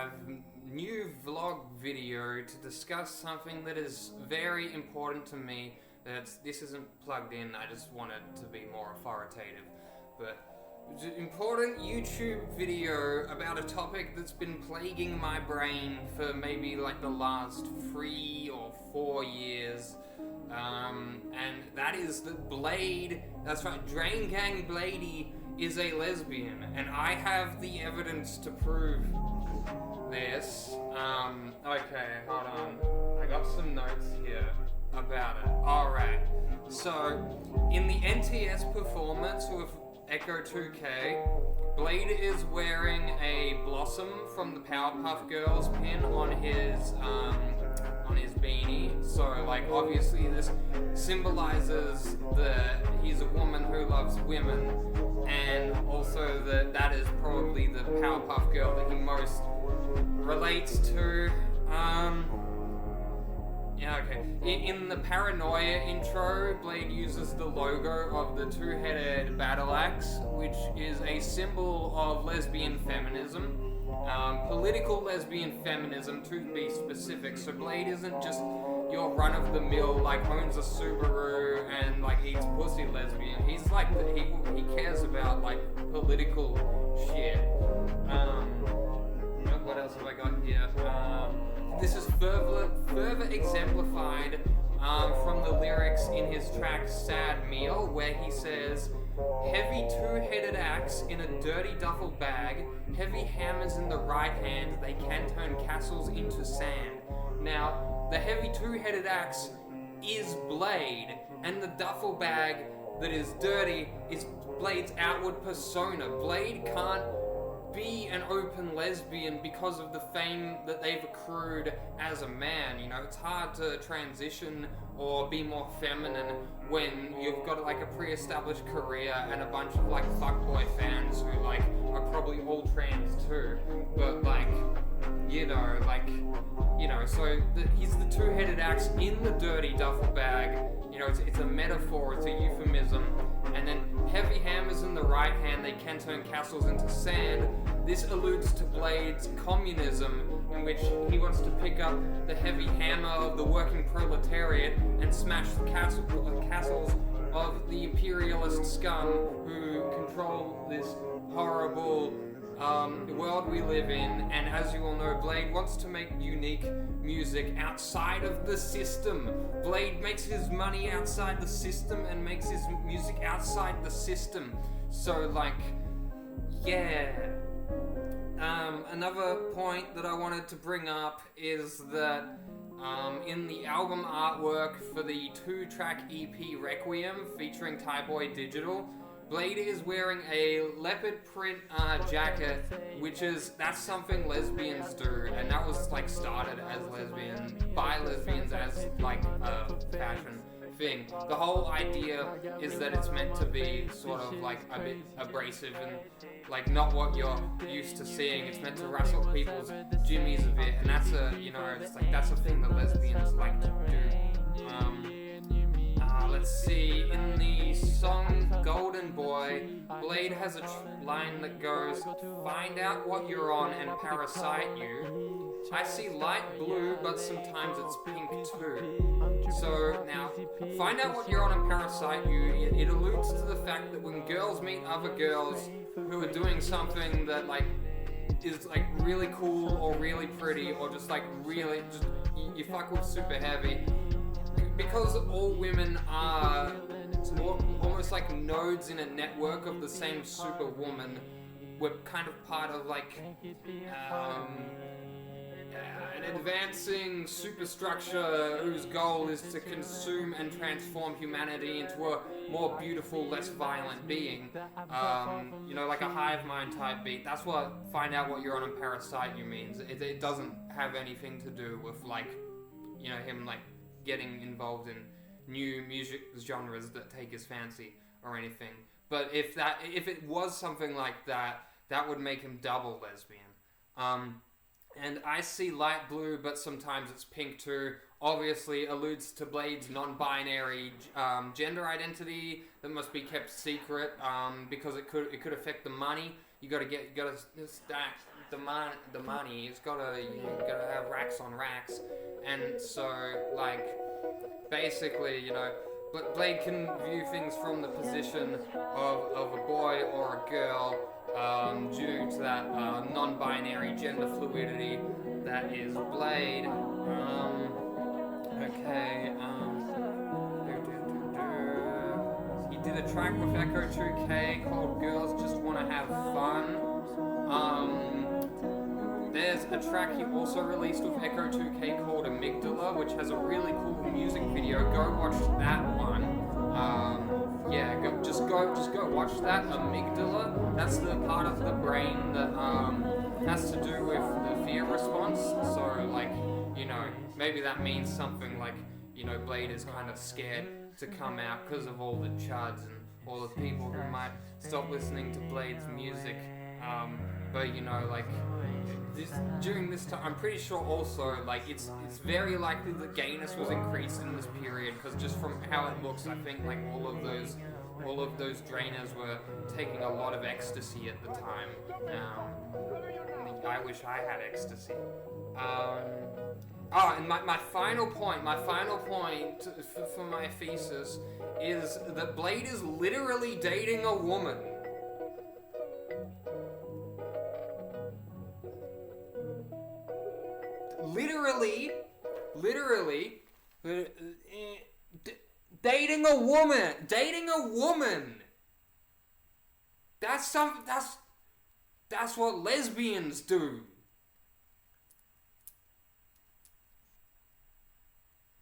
have new vlog video to discuss something that is very important to me. This isn't plugged in, I just want it to be more authoritative. But it's an important YouTube video about a topic that's been plaguing my brain for maybe like the last 3 or 4 years. And that is that Bladee, that's right, Drain Gang Bladee is a lesbian, and I have the evidence to prove this. Okay, hold on. I got some notes here about it. Alright, so in the NTS performance with Echo 2K, Bladee is wearing a blossom from the Powerpuff Girls pin on his beanie. So, like, obviously this symbolizes that he's a woman who loves women, and also that is probably the Powerpuff Girl that he most relates to. Yeah, okay. In the Paranoia intro, Bladee uses the logo of the two-headed battle axe, which is a symbol of lesbian feminism. Political lesbian feminism, to be specific. So Bladee isn't just your run-of-the-mill, like, owns a Subaru and, like, eats pussy lesbian. He's like, he cares about, like, political shit. What else have I got here? This is further exemplified from the lyrics in his track Sad Meal, where he says, "Heavy two-headed axe in a dirty duffel bag, heavy hammers in the right hand, they can turn castles into sand." Now, the heavy two-headed axe is Bladee, and the duffel bag that is dirty is Blade's outward persona. Bladee can't be an open lesbian because of the fame that they've accrued as a man. You know, it's hard to transition or be more feminine when you've got like a pre-established career and a bunch of like fuckboy fans who like are probably all trans too. But like, so he's the two-headed axe in the dirty duffel bag. You know, it's a metaphor, it's a euphemism. And then heavy hammers in the right hand, they can turn castles into sand. This alludes to Blade's communism, in which he wants to pick up the heavy hammer of the working proletariat and smash the castles of the imperialist scum who control this horrible world we live in. And as you all know, Bladee wants to make unique music outside of the system. Bladee makes his money outside the system and makes his music outside the system. So, like, yeah. Another point that I wanted to bring up is that in the album artwork for the 2-track EP Requiem featuring Tyboy Digital, Bladee is wearing a leopard print jacket, that's something lesbians do, and that was like started as by lesbians as like a fashion thing. The whole idea is that it's meant to be sort of like a bit abrasive and like not what you're used to seeing. It's meant to rustle people's jimmies a bit, and that's that's a thing that lesbians like to do. Let's see, in the song Golden Boy, Bladee has a line that goes, "Find out what you're on and parasite you. I see light blue, but sometimes it's pink too." So now, find out what you're on and parasite you, it alludes to the fact that when girls meet other girls who are doing something that like is like really cool or really pretty or just like really, you fuck with super heavy, because all women are almost like nodes in a network of the same superwoman, we're kind of part of like an advancing superstructure whose goal is to consume and transform humanity into a more beautiful, less violent being. Like a hive mind type beat. That's what find out what you're on and parasite you means. It doesn't have anything to do with like, him like getting involved in new music genres that take his fancy or anything. But if it was something like that, that would make him double lesbian. And I see light blue, but sometimes it's pink too, obviously alludes to Blade's non-binary gender identity that must be kept secret because it could affect the money. You gotta the money. He's gotta have racks on racks, and so like basically, but Blade can view things from the position of a boy or a girl, due to that non-binary gender fluidity that is Blade. He did a track with Echo 2K called Girls Just Wanna Have Fun. There's a track he also released with Echo 2K called Amygdala, which has a really cool music video. Go watch that one. Just go watch that. Amygdala. That's the part of the brain that has to do with the fear response. So like, maybe that means something like, Blade is kind of scared to come out because of all the chuds and all the people who might stop listening to Blade's music. But during this time, I'm pretty sure also, like, it's very likely that gayness was increased in this period, because just from how it looks, I think, like, all of those drainers were taking a lot of ecstasy at the time. I wish I had ecstasy. And my final point for my thesis is that Blade is literally dating a woman. Literally, dating a woman. That's what lesbians do.